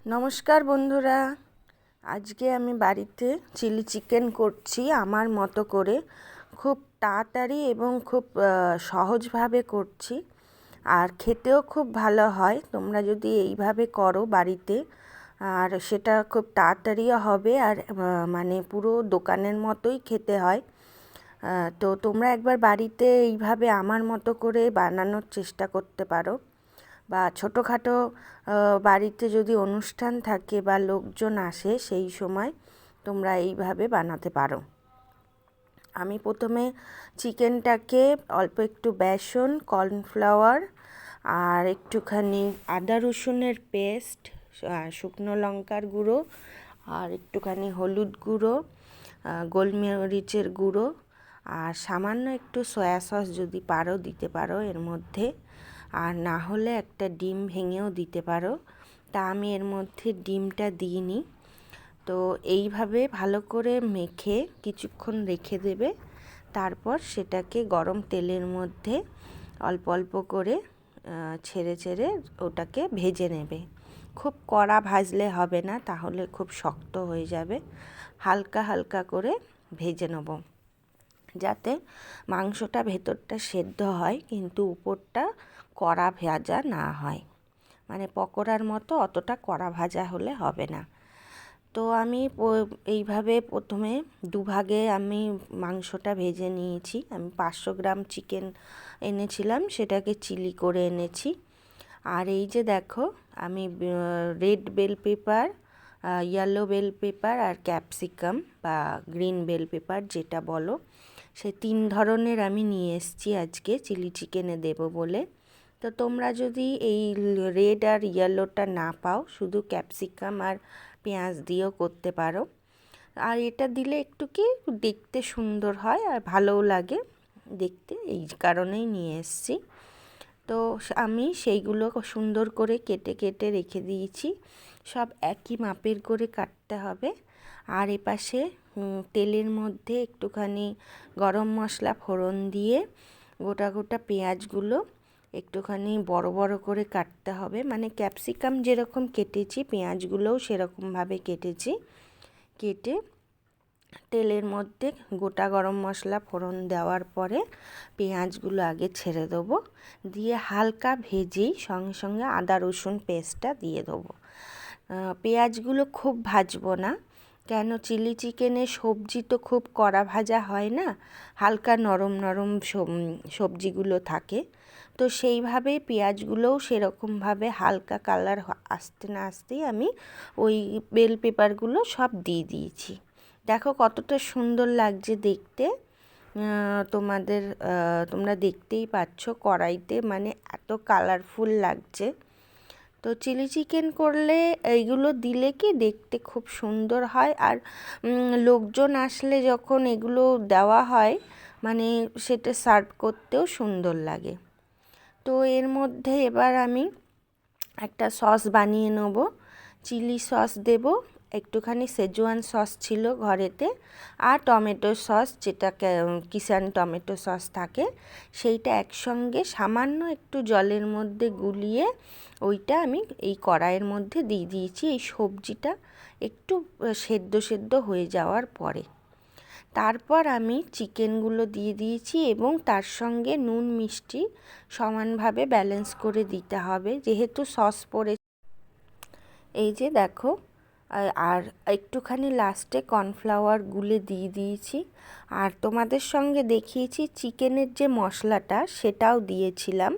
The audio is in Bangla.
নমস্কার বন্ধুরা, আজকে আমি বাড়িতে চিলি চিকেন করছি আমার মতো করে। খুব তাড়াতাড়ি এবং খুব সহজভাবে করছি, আর খেতেও খুব ভালো হয় তোমরা যদি এইভাবে করো বাড়িতে। আর সেটা খুব তাড়াতাড়িও হবে, আর মানে পুরো দোকানের মতোই খেতে হয়। তো তোমরা একবার বাড়িতে এইভাবে আমার মতো করে বানানোর চেষ্টা করতে পারো, বা ছোটোখাটো বাড়িতে যদি অনুষ্ঠান থাকে বা লোকজন আসে সেই সময় তোমরা এইভাবে বানাতে পারো। আমি প্রথমে চিকেনটাকে অল্প একটু বেসন, কর্নফ্লাওয়ার আর একটুখানি আদা রসুনের পেস্ট, শুকনো লঙ্কার গুঁড়ো আর একটুখানি হলুদ গুঁড়ো, গোলমরিচের গুঁড়ো আর সামান্য একটু সয়া সস যদি পারো দিতে পারো এর মধ্যে, আর না হলে একটা ডিম ভেঙেও দিতে পারো। তা আমি এর মধ্যে ডিমটা দিইনি। তো এইভাবে ভালো করে মেখে কিছুক্ষণ রেখে দেবে। তারপর সেটাকে গরম তেলের মধ্যে অল্প অল্প করে ছেড়ে ছেড়ে ওটাকে ভেজে নেবে। খুব কড়া ভাজলে হবে না, তাহলে খুব শক্ত হয়ে যাবে। হালকা হালকা করে ভেজে নেব, যাতে মাংসটা ভেতরটা সেদ্ধ হয় কিন্তু উপরটা কড়া ভাজা না হয়। মানে পকোড়ার মতো অতটা কড়া ভাজা হলে হবে না। তো আমি এইভাবে প্রথমে দুভাগে আমি মাংসটা ভেজে নিয়েছি। আমি 500 গ্রাম চিকেন এনেছিলাম, সেটাকে চিলি করে এনেছি। আর এই যে দেখো, আমি red bell pepper, yellow bell pepper আর ক্যাপসিকাম বা গ্রিন বেল পেপার যেটা বলো, সে 3 ধরনের আমি নিয়ে এসেছি আজকে চিলি চিকেনে দেবো বলে। তো তোমরা যদি এই রেড আর ইয়েলোটা না পাও, শুধু ক্যাপসিকাম আর পেঁয়াজ দিয়েও করতে পারো। আর এটা দিলে একটু কি দেখতে সুন্দর হয় আর ভালোও লাগে দেখতে, এই কারণেই নিয়ে এসেছি। তো আমি সেইগুলো সুন্দর করে কেটে কেটে রেখে দিয়েছি। সব একই মাপের করে কাটতে হবে। আর এপাশে তেলের মধ্যে একটুখানি গরম মশলা ফোড়ন দিয়ে গোটা গোটা পেঁয়াজগুলো একটুখানি বড় বড় করে কাটতে হবে। মানে ক্যাপসিকাম যেরকম কেটেছি পেঁয়াজগুলোও সেরকমভাবে কেটেছি। কেটে তেলের মধ্যে গোটা গরম মশলা ফোড়ন দেওয়ার পরে পেঁয়াজগুলো আগে ছেড়ে দেবো, দিয়ে হালকা ভেজেই সঙ্গে সঙ্গে আদা রসুন পেস্টটা দিয়ে দেবো। পেঁয়াজগুলো খুব ভাজবো না, কেন চিলি চিকেনে সবজি তো খুব কড়া ভাজা হয় না, হালকা নরম নরম সবজিগুলো থাকে। তো সেইভাবেই পেঁয়াজগুলোও সেরকমভাবে হালকা কালার আসতে না আসতেই আমি ওই বেল পেপারগুলো সব দিয়ে দিয়েছি। দেখো কতটা সুন্দর লাগছে দেখতে। তোমরা দেখতেই পাচ্ছ কড়াইতে, মানে এত কালারফুল লাগছে। তো চিলি চিকেন করলে এইগুলো দিলে কি দেখতে খুব সুন্দর হয়, আর লোকজন আসলে যখন এগুলো দেওয়া হয় মানে সেটা সার্ভ করতেও সুন্দর লাগে। তো এর মধ্যে এবার আমি একটা সস বানিয়ে নেব। চিলি সস দেব, একটুখানি সেজওয়ান সস ছিল ঘরেতে, আর টমেটো সস যেটা কিষান টমেটো সস থাকে সেইটা একসঙ্গে সামান্য একটু জলের মধ্যে গুলিয়ে ওইটা আমি এই কড়াইয়ের মধ্যে দিয়ে দিয়েছি এই সবজিটা একটু সেদ্ধ সেদ্ধ হয়ে যাওয়ার পরে। তারপর আমি চিকেনগুলো দিয়ে দিয়েছি এবং তার সঙ্গে নুন মিষ্টি সমানভাবে ব্যালেন্স করে দিতে হবে, যেহেতু সস পড়ে। এই যে দেখো, আর একটুখানি লাস্টে কর্নফ্লাওয়ার গুলে দিয়ে দিয়েছি। আর তোমাদের সঙ্গে দেখিয়েছি চিকেনের যে মশলাটা সেটাও দিয়েছিলাম।